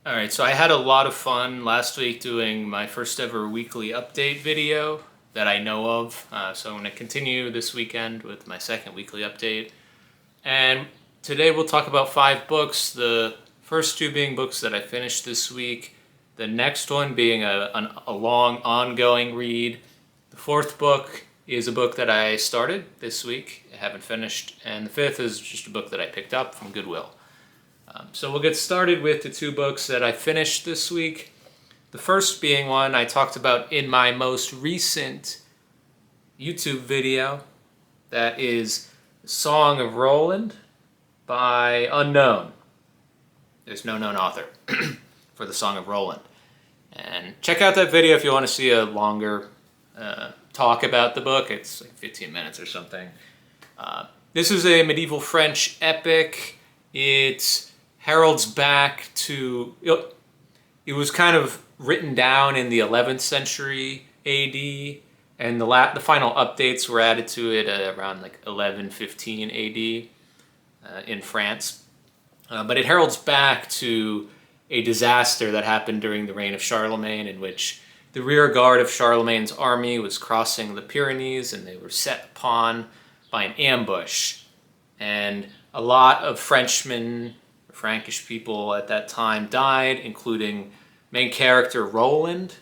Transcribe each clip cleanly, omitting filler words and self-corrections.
All right, so I had a lot of fun last week doing my first ever weekly update video that I know of. So I'm going to continue this weekend with my second weekly update. And today we'll talk about 5 books. The first two being books that I finished this week. The next one being a long ongoing read. The fourth book is a book that I started this week, I haven't finished. And the fifth is just a book that I picked up from Goodwill. So we'll get started with the 2 books that I finished this week. The first being one I talked about in my most recent YouTube video. That is Song of Roland by Unknown. There's no known author for the Song of Roland. And check out that video if you want to see a longer talk about the book. It's like 15 minutes or something. This is a medieval French epic. It heralds back to, it was kind of written down in the 11th century AD, and the final updates were added to it around like 1115 AD in France. But it heralds back to a disaster that happened during the reign of Charlemagne, in which the rear guard of Charlemagne's army was crossing the Pyrenees and they were set upon by an ambush. And a lot of Frenchmen, Frankish people at that time died, including main character Roland.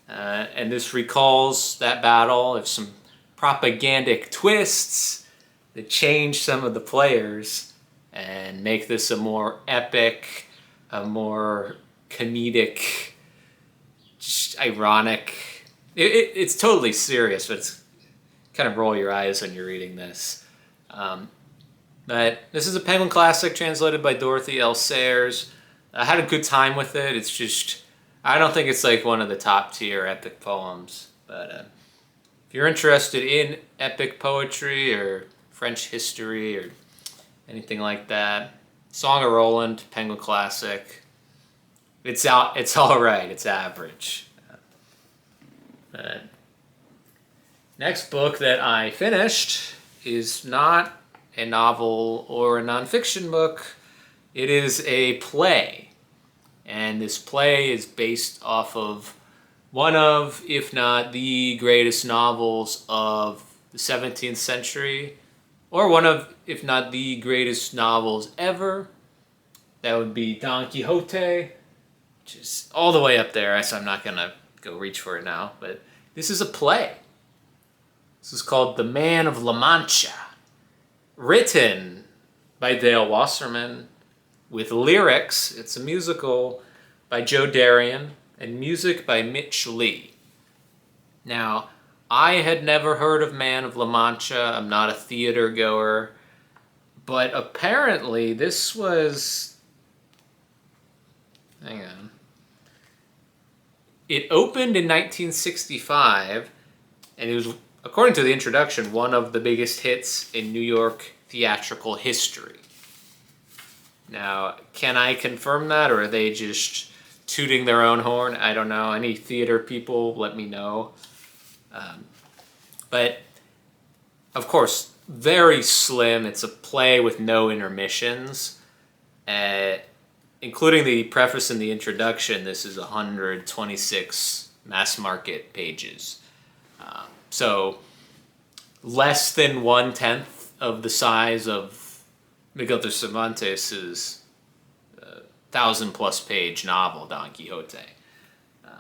And this recalls that battle of some propagandic twists that change some of the players and make this a more epic, a more comedic, just ironic. It's totally serious, but it's kind of roll your eyes when you're reading this. But this is a Penguin Classic translated by Dorothy L. Sayers. I had a good time with it. It's just, I don't think it's like one of the top tier epic poems. But if you're interested in epic poetry or French history or anything like that, Song of Roland, Penguin Classic, it's all right. It's average. Next book that I finished is not a novel or a nonfiction book. It is a play. And this play is based off of one of, if not the greatest novels of the 17th century, or one of, if not the greatest novels ever. That would be Don Quixote, which is all the way up there, so I'm not going to go reach for it now. But this is a play. This is called The Man of La Mancha, written by Dale Wasserman, with lyrics, it's a musical, by Joe Darian, and music by Mitch Lee. Now, I had never heard of Man of La Mancha. I'm not a theater goer, but apparently this was... Hang on. It opened in 1965, and it was, according to the introduction, one of the biggest hits in New York theatrical history. Now, can I confirm that, or are they just tooting their own horn? I don't know. Any theater people, let me know. But, of course, very slim. It's a play with no intermissions. Including the preface and the introduction, this is 126 mass market pages. So, less than 1/10 of the size of Miguel de Cervantes' 1,000+ page novel, Don Quixote.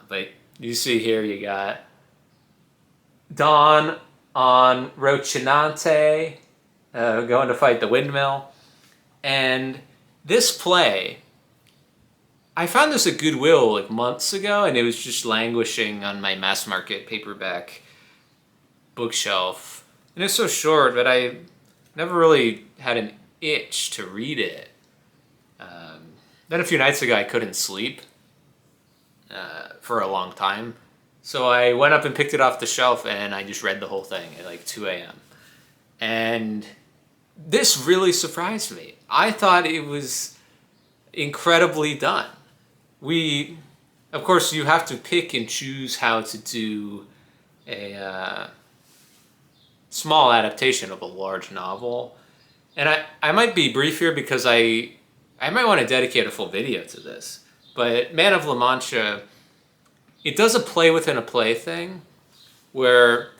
But you see here you got Don on Rocinante going to fight the windmill. And this play, I found this at Goodwill like months ago, and it was just languishing on my mass market paperback bookshelf. And it's so short, but I never really had an itch to read it. Then a few nights ago I couldn't sleep for a long time. So I went up and picked it off the shelf and I just read the whole thing at like 2 a.m. And this really surprised me. I thought it was incredibly done. Of course, you have to pick and choose how to do a small adaptation of a large novel. And I might be brief here because I might want to dedicate a full video to this. But Man of La Mancha, it does a play within a play thing where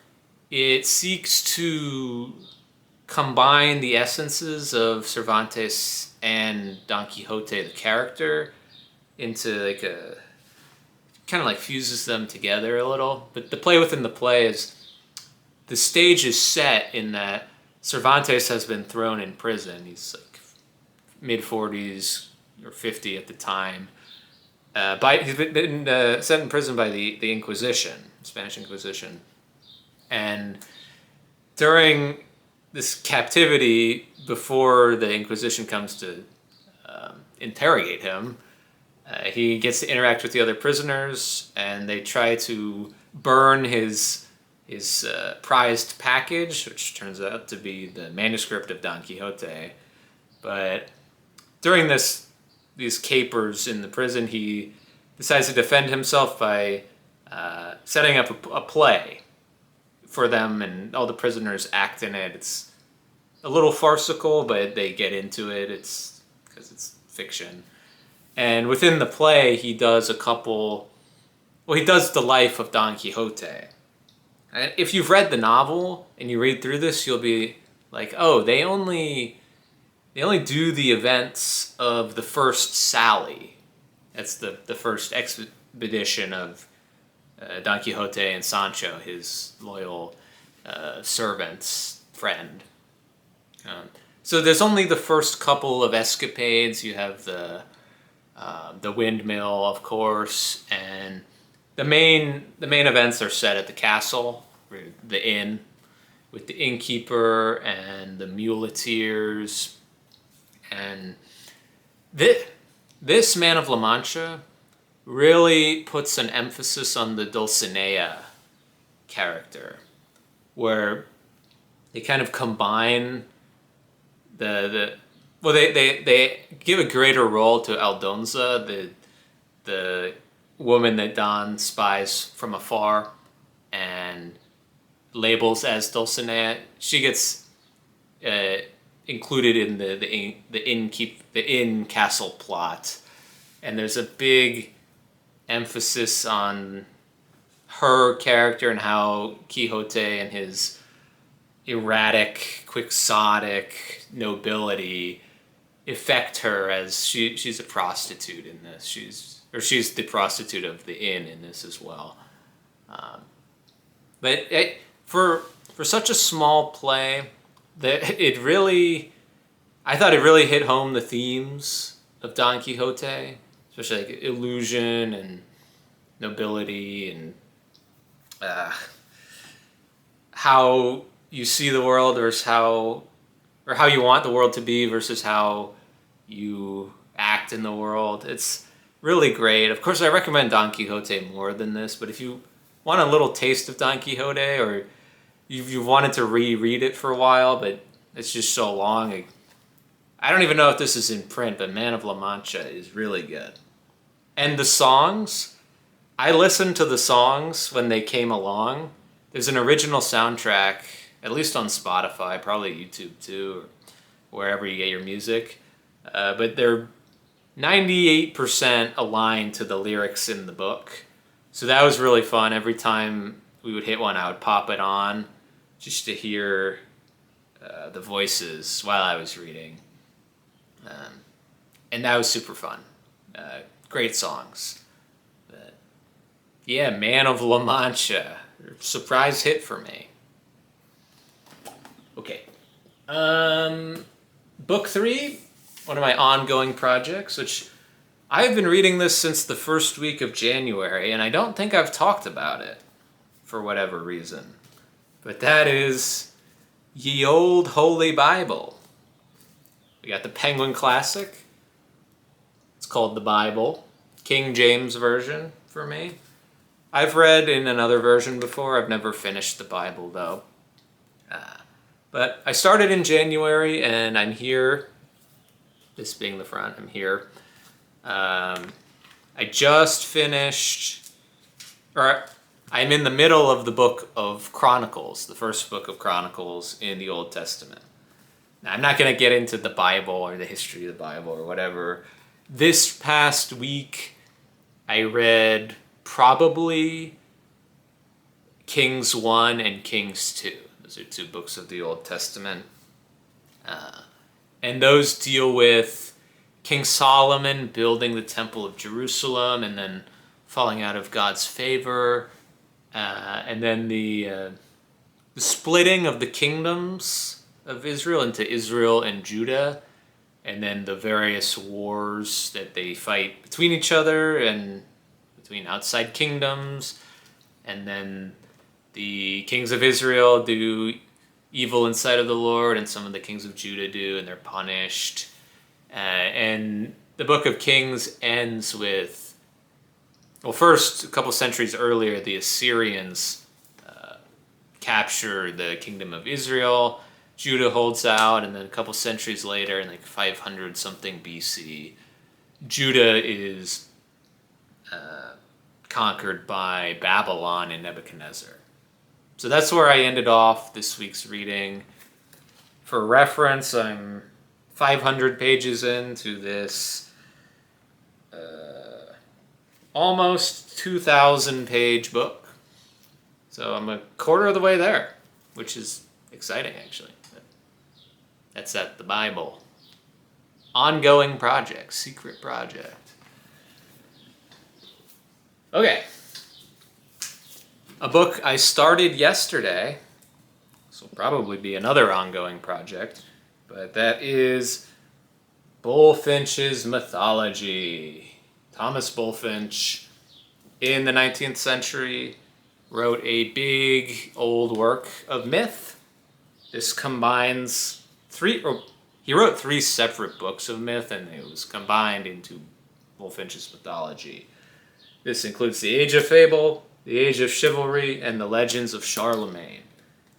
it seeks to combine the essences of Cervantes and Don Quixote, the character, into like a kind of like fuses them together a little. But the play within the play is the stage is set in that Cervantes has been thrown in prison. He's like mid 40s or 50 at the time. He's been set in prison by the Inquisition, Spanish Inquisition. And during this captivity, before the Inquisition comes to interrogate him, he gets to interact with the other prisoners, and they try to burn his prized package, which turns out to be the manuscript of Don Quixote. But during these capers in the prison, he decides to defend himself by setting up a play for them, and all the prisoners act in it. It's a little farcical, but they get into it. It's because it's fiction. And within the play, he does he does the life of Don Quixote. And if you've read the novel and you read through this, you'll be like, oh, they only do the events of the first sally. That's the first expedition of Don Quixote and Sancho, his loyal servant's friend. So there's only the first couple of escapades. You have the windmill, of course, and the main events are set at the castle, the inn, with the innkeeper and the muleteers. And this Man of La Mancha really puts an emphasis on the Dulcinea character, where they kind of combine they give a greater role to Aldonza, the woman that Don spies from afar and labels as Dulcinea. She gets included in the inn castle plot, and there's a big emphasis on her character and how Quixote and his erratic, quixotic nobility affect her, as she's a prostitute in this. She's the prostitute of the inn in this as well. But for such a small play, I thought it really hit home the themes of Don Quixote, especially like illusion and nobility and how you see the world versus how you want the world to be versus how you act in the world. It's really great. Of course, I recommend Don Quixote more than this, but if you want a little taste of Don Quixote, or you've wanted to reread it for a while, but it's just so long. I don't even know if this is in print, but Man of La Mancha is really good. And the songs, I listened to the songs when they came along. There's an original soundtrack, at least on Spotify, probably YouTube too, or wherever you get your music. But they're 98% aligned to the lyrics in the book. So that was really fun. Every time we would hit one, I would pop it on just to hear the voices while I was reading. And that was super fun. Great songs. But yeah, Man of La Mancha. Surprise hit for me. Okay. Book 3, one of my ongoing projects, which I've been reading this since the first week of January, and I don't think I've talked about it for whatever reason. But that is Ye Olde Holy Bible. We got the Penguin Classic. It's called the Bible. King James Version for me. I've read in another version before. I've never finished the Bible, though. But I started in January, and I'm here. This being the front, I'm here. I just finished, or I'm in the middle of the book of Chronicles, the first book of Chronicles in the Old Testament. Now, I'm not going to get into the Bible or the history of the Bible or whatever. This past week, I read probably Kings 1 and Kings 2. Those are two books of the Old Testament. And those deal with King Solomon building the Temple of Jerusalem and then falling out of God's favor. And then the splitting of the kingdoms of Israel into Israel and Judah. And then the various wars that they fight between each other and between outside kingdoms. And then the kings of Israel do evil in sight of the Lord, and some of the kings of Judah do, and they're punished. And the book of Kings ends with, well, first, a couple centuries earlier, the Assyrians capture the kingdom of Israel. Judah holds out, and then a couple centuries later, in like 500 something BC, Judah is conquered by Babylon and Nebuchadnezzar. So that's where I ended off this week's reading. For reference, I'm 500 pages into this almost 2,000 page book. So I'm a quarter of the way there, which is exciting actually. That's at the Bible. Ongoing project, secret project. Okay. A book I started yesterday, this will probably be another ongoing project, but that is Bulfinch's Mythology. Thomas Bulfinch, in the 19th century, wrote a big old work of myth. This combines he wrote three separate books of myth, and it was combined into Bulfinch's Mythology. This includes the Age of Fable, the Age of Chivalry, and the Legends of Charlemagne.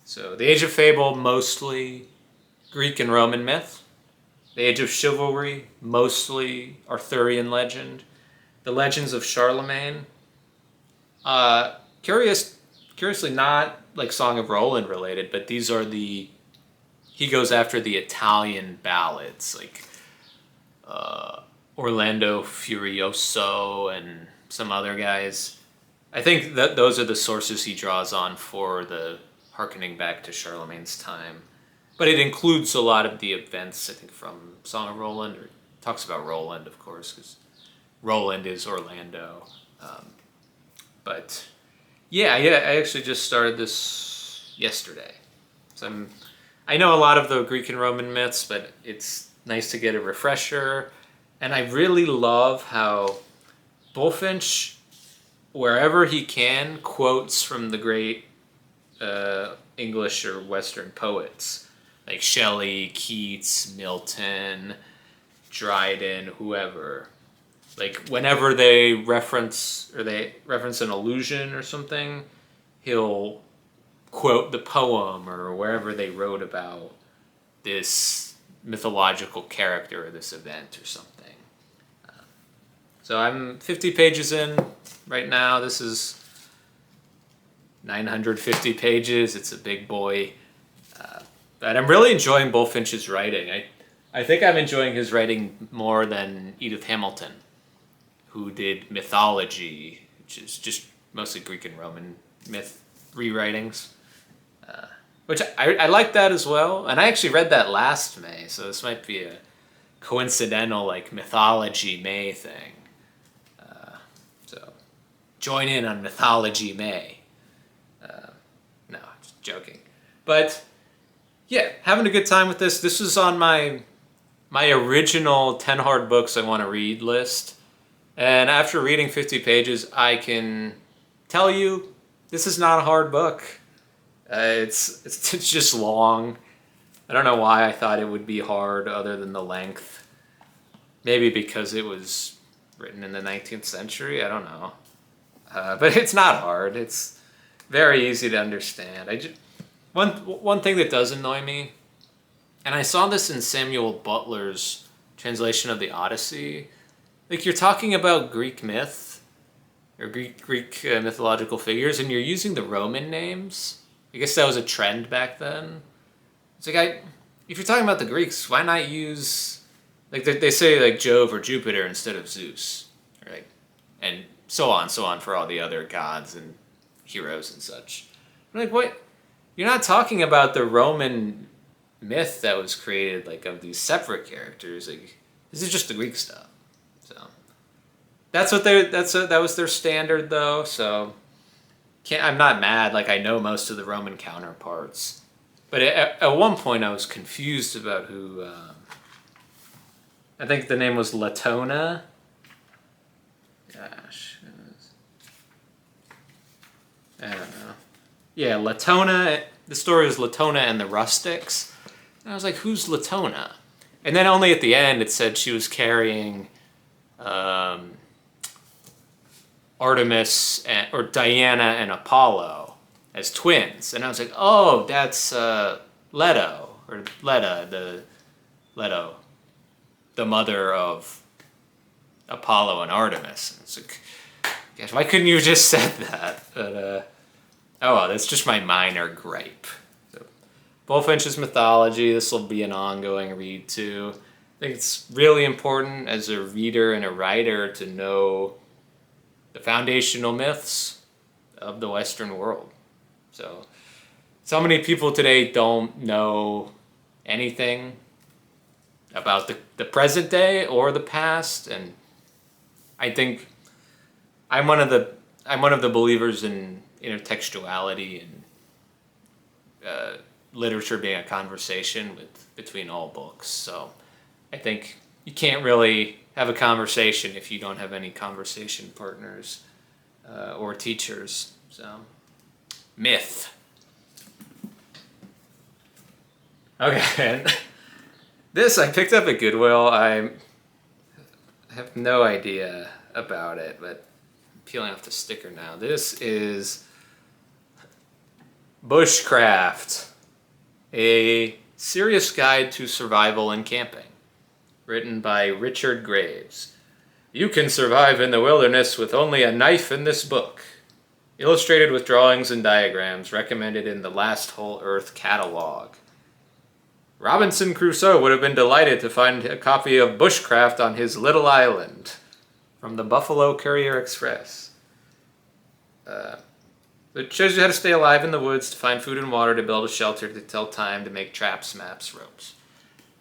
So the Age of Fable, mostly Greek and Roman myth. The Age of Chivalry, mostly Arthurian legend. The Legends of Charlemagne, curiously not like Song of Roland related, but these are he goes after the Italian ballads, like Orlando Furioso and some other guys. I think that those are the sources he draws on for the harkening back to Charlemagne's time. But it includes a lot of the events, I think, from Song of Roland, or talks about Roland, of course, because Roland is Orlando. But yeah, I actually just started this yesterday. So I know a lot of the Greek and Roman myths, but it's nice to get a refresher. And I really love how Bulfinch, wherever he can, quotes from the great English or Western poets like Shelley, Keats, Milton, Dryden, whoever. Like whenever they reference an allusion or something, he'll quote the poem or wherever they wrote about this mythological character or this event or something. So I'm 50 pages in right now. This is 950 pages. It's a big boy. But I'm really enjoying Bulfinch's writing. I think I'm enjoying his writing more than Edith Hamilton, who did Mythology, which is just mostly Greek and Roman myth rewritings. Which I like that as well. And I actually read that last May, so this might be a coincidental like Mythology May thing. So join in on Mythology May. No, just joking. But yeah, having a good time with this. This was on my original 10 hard books I want to read list. And after reading 50 pages, I can tell you this is not a hard book. It's just long. I don't know why I thought it would be hard other than the length. Maybe because it was written in the 19th century. I don't know. But it's not hard. It's very easy to understand. One thing that does annoy me, and I saw this in Samuel Butler's translation of the Odyssey, like you're talking about Greek myth or Greek mythological figures, and you're using the Roman names. I guess that was a trend back then. It's like if you're talking about the Greeks, why not use like they say like Jove or Jupiter instead of Zeus, right? And so on for all the other gods and heroes and such. I'm like, what? You're not talking about the Roman myth that was created like of these separate characters. Like, this is just the Greek stuff. So that was their standard though. So I'm not mad. Like, I know most of the Roman counterparts, but at one point I was confused about who. I think the name was Latona. Gosh, I don't know. Yeah, Latona. The story is Latona and the Rustics. And I was like, who's Latona? And then only at the end it said she was carrying Artemis or Diana and Apollo as twins. And I was like, oh, that's Leto, or Leto, the mother of Apollo and Artemis. And it's like, gosh, why couldn't you have just said that? But, oh well, that's just my minor gripe. So, Bulfinch's mythology, this will be an ongoing read too. I think it's really important as a reader and a writer to know the foundational myths of the Western world. So many people today don't know anything about the present day or the past, and I think I'm one of the believers in intertextuality and literature being a conversation between all books. So I think you can't really have a conversation if you don't have any conversation partners or teachers. So, myth. Okay, and this I picked up at Goodwill. I have no idea about it, but I'm peeling off the sticker now. This is Bushcraft, a serious guide to survival and camping, written by Richard Graves. You can survive in the wilderness with only a knife in this book. Illustrated with drawings and diagrams, recommended in the Last Whole Earth catalog. Robinson Crusoe would have been delighted to find a copy of Bushcraft on his little island. From the Buffalo Courier Express. It shows you how to stay alive in the woods, to find food and water, to build a shelter, to tell time, to make traps, maps, ropes.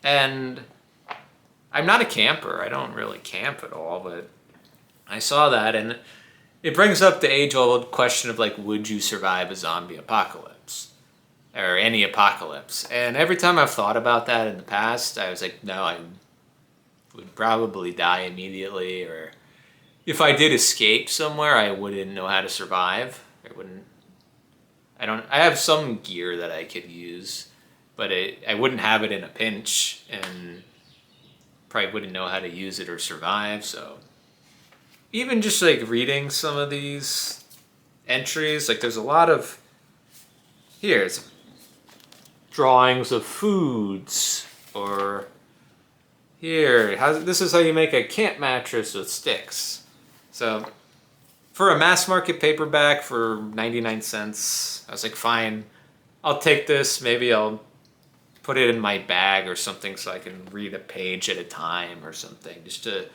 And I'm not a camper. I don't really camp at all, but I saw that, and it brings up the age-old question of, like, would you survive a zombie apocalypse? Or any apocalypse? And every time I've thought about that in the past, I was like, no, I would probably die immediately, or if I did escape somewhere, I wouldn't know how to survive. I have some gear that I could use, but I wouldn't have it in a pinch, and probably wouldn't know how to use it or survive. So even just like reading some of these entries, like there's a lot of, it's drawings of foods, or this is how you make a camp mattress with sticks. So for a mass market paperback for 99 cents, I was like, fine, I'll take this. Maybe I'll put it in my bag or something so I can read a page at a time or something, just to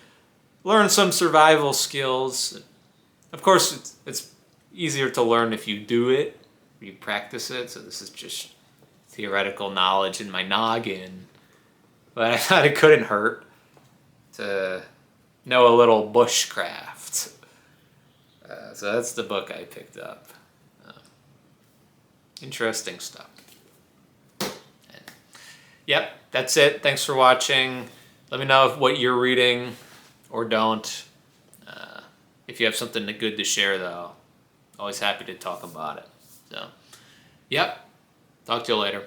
learn some survival skills. Of course, it's easier to learn if you do it, you practice it. So this is just theoretical knowledge in my noggin. But I thought it couldn't hurt to know a little bushcraft. So that's the book I picked up. Interesting stuff. And, yep, that's it. Thanks for watching. Let me know what you're reading or don't. If you have something good to share, though, always happy to talk about it. So, yep. Talk to you later.